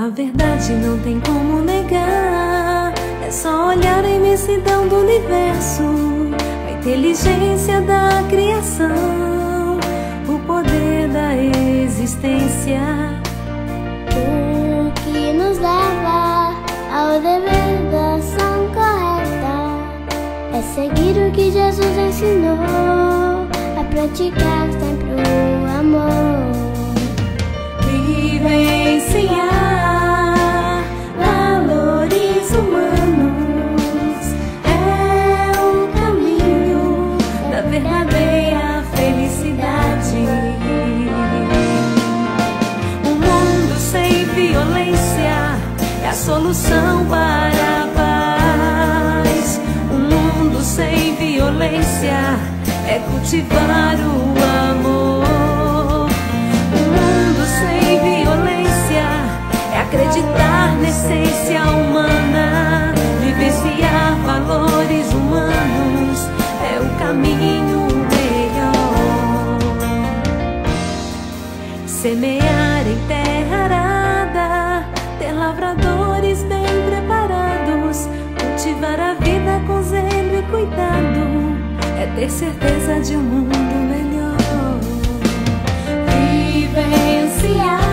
A verdade não tem como negar, é só olhar a imensidão do universo, a inteligência da criação, o poder da existência. O que nos leva ao dever da ação correta é seguir o que Jesus ensinou, a praticar sempre o amor. Vivenciar valores humanos é o caminho da verdadeira felicidade. Um mundo sem violência é a solução para a paz. Um mundo sem violência é cultivar o amor. Acreditar na essência humana, vivenciar valores humanos é o caminho melhor. Semear em terra arada, ter lavradores bem preparados, cultivar a vida com zelo e cuidado, é ter certeza de um mundo melhor. Vivenciar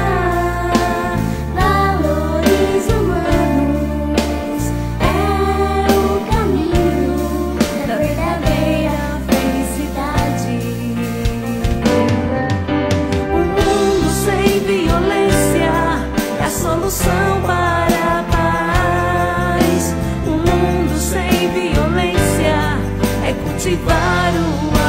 solução para a paz. Um mundo sem violência é cultivar o